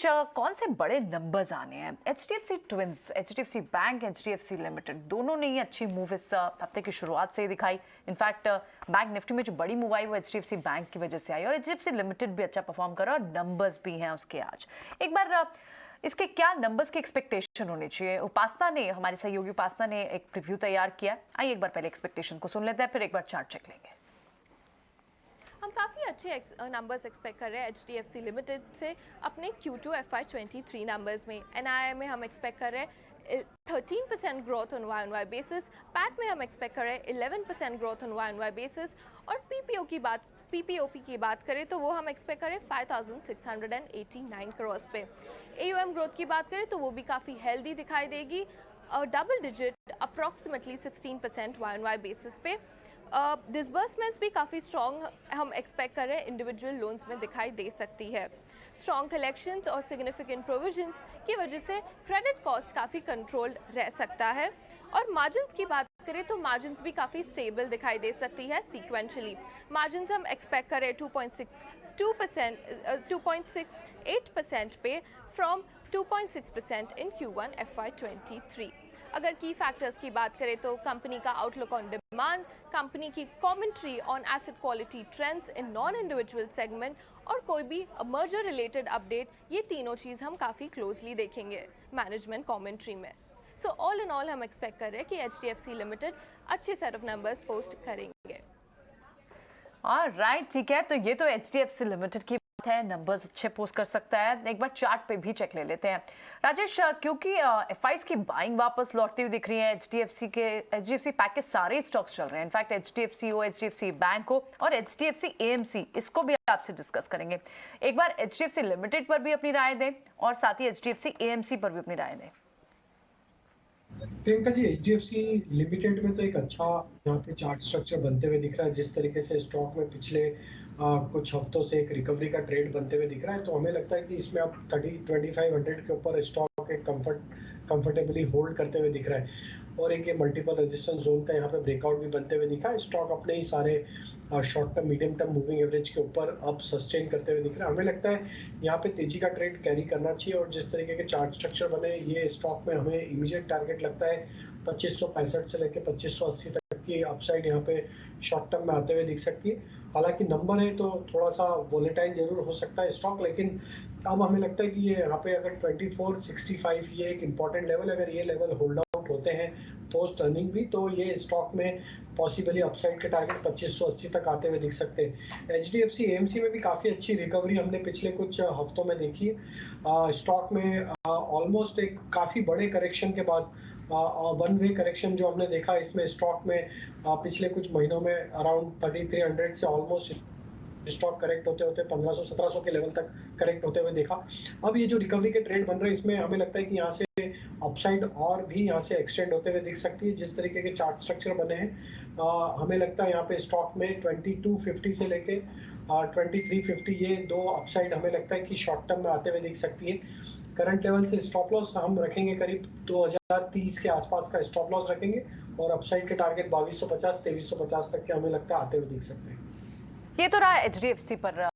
कौन से बड़े नंबर्स आने हैं? HDFC twins, HDFC bank, HDFC limited दोनों ने ही अच्छी मूव इस हफ्ते की शुरुआत से ही दिखाई। इनफैक्ट बैंक निफ्टी में जो बड़ी मूव आई वो एचडीएफसी बैंक की वजह से आई और एचडीएफसी लिमिटेड भी अच्छा परफॉर्म कर रहा है और नंबर्स भी हैं उसके आज। एक बार इसके क्या नंबर्स की एक्सपेक्टेशन होनी चाहिए? उपासना ने, हमारी सहयोगी उपासना ने एक प्रीव्यू तैयार किया। आइए एक बार पहले एक्सपेक्टेशन को सुन लेते हैं, फिर एक बार चार्ट चेक लेंगे। हम काफ़ी अच्छे नंबर्स एक्सपेक्ट कर रहे हैं एचडीएफसी लिमिटेड से अपने Q2 FY23 नंबर्स में। एनआईआई में हम एक्सपेक्ट कर रहे हैं 13% growth on Y basis, PAT में हम एक्सपेक्ट कर रहे हैं 11% ग्रोथ ऑन वाई बेसिस और पीपीओपी की बात करें तो वो हम एक्सपेक्ट करें 5,689 करोड़ पे। एयूएम ग्रोथ की बात करें तो वो भी काफ़ी हेल्दी दिखाई देगी और double digit approximately 16% Y basis पे। डिसबर्समेंट्स भी काफ़ी स्ट्रॉन्ग हम एक्सपेक्ट कर रहे हैं इंडिविजुअल लोन्स में दिखाई दे सकती है। स्ट्रॉन्ग कलेक्शंस और सिग्निफिकेंट प्रोविजंस की वजह से क्रेडिट कॉस्ट काफ़ी कंट्रोल्ड रह सकता है और मार्जिन्स की बात करें तो मार्जिन्स भी काफ़ी स्टेबल दिखाई दे सकती है सीक्वेंशली। मार्जिन्स हम एक्सपेक्ट करें 2.68% पे फ्रॉम 2.6% इन Q1 FY23। अगर की फैक्टर्स की बात करें तो कंपनी का आउटलुक ऑन डिमांड, कंपनी की commentary on asset quality trends in non individual segment और कोई भी मर्जर रिलेटेड अपडेट, ये तीनों चीज़ हम काफ़ी क्लोजली देखेंगे मैनेजमेंट कमेंट्री में। सो ऑल इन ऑल हम एक्सपेक्ट कर रहे हैं कि एचडीएफसी लिमिटेड अच्छे सेट ऑफ नंबर्स पोस्ट करेंगे। राइट, ठीक है, तो ये तो एचडीएफसी लिमिटेड की बात है, नंबर्स अच्छे पोस्ट कर सकता है। एक बार चार्ट पे भी चेक ले लेते हैं राजेश, क्योंकि एफआईज की बाइंग वापस लौटती हुई दिख रही है। एचडीएफसी पैक के सारे स्टॉक्स चल रहे हैं, इनफैक्ट एचडीएफसी हो, एचडीएफसी बैंक हो और एचडीएफसी एएमसी, इसको भी आपसे डिस्कस करेंगे। एक बार एचडीएफसी लिमिटेड पर भी अपनी राय दें और साथ ही एचडीएफसी एएमसी पर भी अपनी राय दें। प्रियंका जी, एचडीएफसी लिमिटेड में तो एक अच्छा यहाँ पे चार्ट स्ट्रक्चर बनते हुए दिख रहा है। जिस तरीके से स्टॉक में पिछले कुछ हफ्तों से एक रिकवरी का ट्रेड बनते हुए दिख रहा है, तो हमें लगता है कि इसमें अब 2500 के ऊपर स्टॉक एक कंफर्टेबली होल्ड करते हुए दिख रहा है और एक ये मल्टीपल रेजिस्टेंस जोन का यहाँ पे ब्रेकआउट भी बनते हुए दिखा है। स्टॉक अपने ही सारे short term medium term moving average के ऊपर अप सस्टेन करते हुए दिख रहा है। हमें लगता है यहाँ पे तेजी का ट्रेड कैरी करना चाहिए और जिस तरीके के चार्ट स्ट्रक्चर बने, ये स्टॉक में हमें इमीडिएट टारगेट लगता है 2565 से लेकर 2580 तक की अपसाइड यहाँ पे शॉर्ट टर्म में आते हुए दिख सकती है। हालांकि नंबर है तो थोड़ा सा वोलेटाइल जरूर हो सकता है स्टॉक, लेकिन अब हमें लगता है कि ये यहाँ पे अगर 2465 ये एक इम्पॉर्टेंट लेवल, अगर ये लेवल होल्ड आउट होते हैं पोस्ट अर्निंग भी, तो ये स्टॉक में पॉसिबली अपसाइड के टारगेट 2580 तक आते हुए दिख सकते हैं। एचडीएफसी एएमसी में भी काफ़ी अच्छी रिकवरी हमने पिछले कुछ हफ्तों में देखी है। स्टॉक में ऑलमोस्ट एक काफ़ी बड़े करेक्शन के बाद वन वे करेक्शन जो हमने देखा, इसमें स्टॉक में पिछले कुछ महीनों में अराउंड 3300 से ऑलमोस्ट स्टॉक करेक्ट होते होते 1500-1700 के लेवल तक करेक्ट होते हुए देखा। अब ये जो रिकवरी के ट्रेड बन रहे हैं, इसमें हमें लगता है कि यहाँ से अपसाइड और भी यहाँ से एक्सटेंड होते हुए दिख सकती है। जिस तरीके के चार्ट स्ट्रक्चर बने हैं, हमें लगता है यहाँ पे स्टॉक में 2250 से लेके 2350 ये दो अपसाइड हमें लगता है कि शॉर्ट टर्म में आते हुए दिख सकती है। करंट लेवल से स्टॉप लॉस हम रखेंगे करीब 2030 के आसपास का स्टॉप लॉस रखेंगे और अपसाइड के टारगेट 2250 2350 तक के हमें लगता है आते हुए दिख सकते हैं। ये तो रहा एचडीएफसी पर